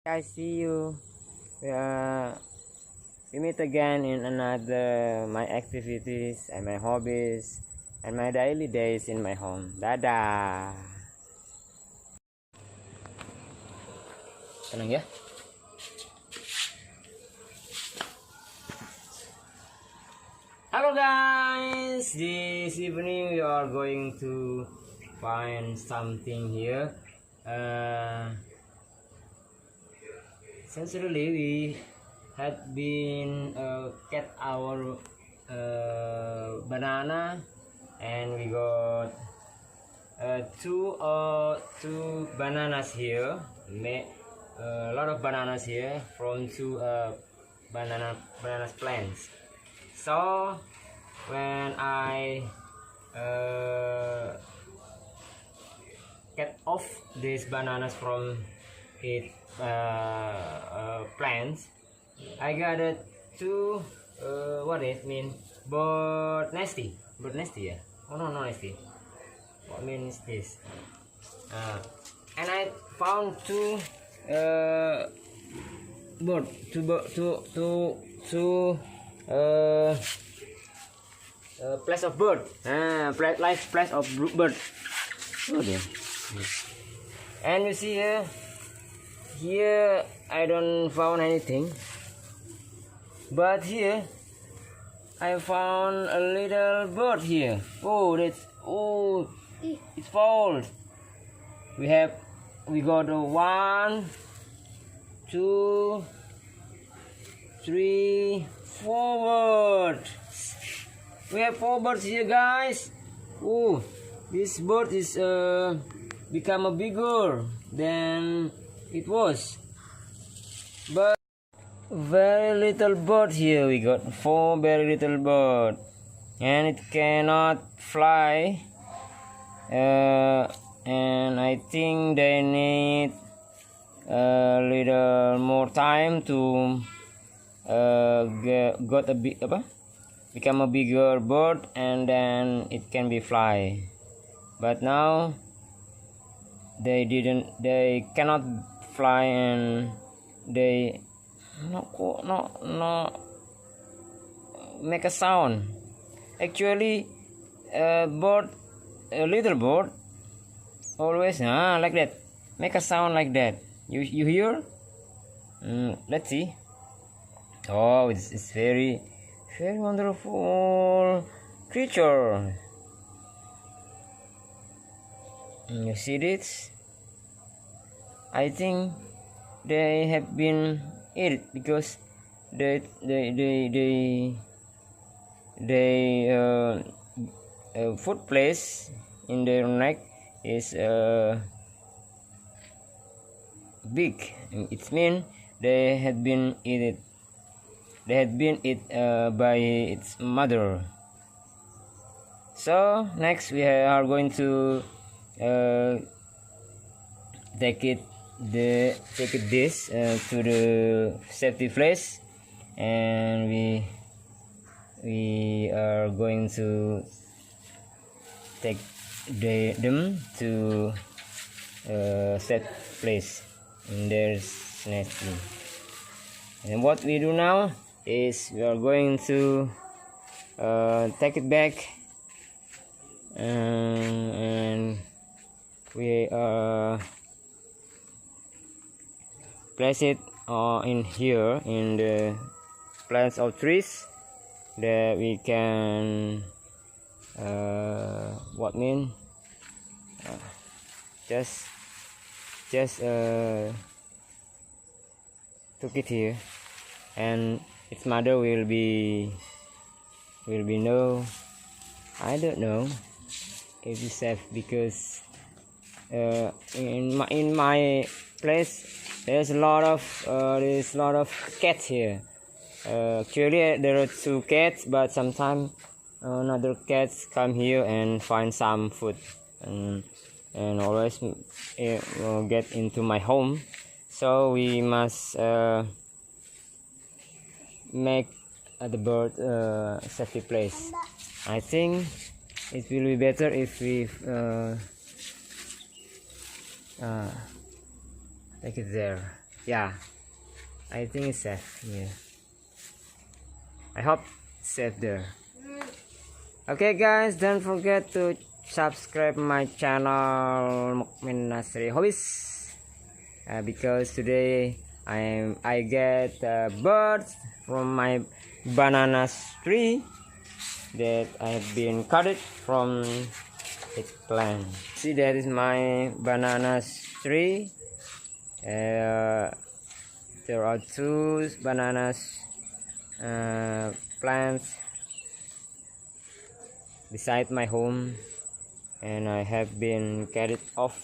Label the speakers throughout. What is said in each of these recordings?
Speaker 1: I see you. Uh, we meet again in another my activities and my hobbies and my daily days in my home. Dadah. Tenang ya. Hello guys. This evening we are going to find something here. Sincerely, we had been get our banana, and we got two bananas here. A lot of bananas here from two banana plants. So when I get off these bananas from it plants, I got it two what it mean bird nesty, yeah. Oh no, nesty. What means this? And I found two bird, two place of bird, place of bird. Oh dear. And you see here I don't found anything, but here I found a little bird here. It's fold. We got 1, 2, 3, 4 birds. We have 4 birds here, guys. This bird is become a bigger than it was, but very little bird here. We got 4 very little bird, and it cannot fly, and I think they need a little more time to become a bigger bird, and then it can be fly. But now they cannot fly, and they no make a sound. Actually, a little bird always like that, make a sound like that. You hear? Let's see. It's very wonderful creature. You see this? I think they have been eaten because they food place in their neck is big. It means they had been eaten. They had been eaten by its mother. So next we are going to take this to the safety place, and we are going to take them to safe place in their nesting. And what we do now is we are going to take it back, and we place it in here in the plants of trees that we can just took it here, and its mother will be no, I don't know if it's safe, because in my place there's a lot of cats here. Actually there are 2 cats, but sometimes another cats come here and find some food, and always get into my home. So we must make the bird safety place. I think it will be better if we take it there. Yeah, I think it's safe. Yeah, I hope it's safe there. Okay guys, don't forget to subscribe my channel Mukmin Nasri Hobbies, because today I get birds from my banana tree that I have been cut it from its plant. See, that is my banana tree. There are two bananas plants beside my home, and I have been cut it off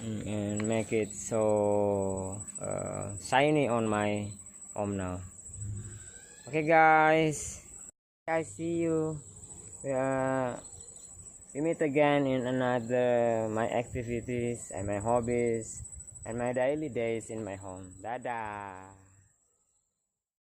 Speaker 1: and make it so shiny on my home now. Okay guys, see you. We meet again in another my activities and my hobbies and my daily days in my home. Dadah.